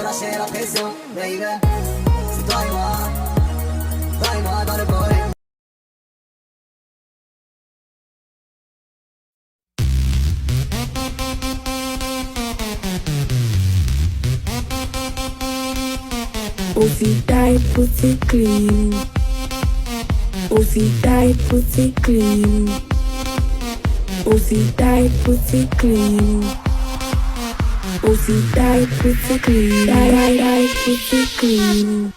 lâcher la pression, baby. C'est toi et moi dans le bowling. Pussy tight, pussy clean. Pussy tight, pussy clean. Pussy tight, pussy clean. Pussy tight, pussy clean. Tight, pussy clean.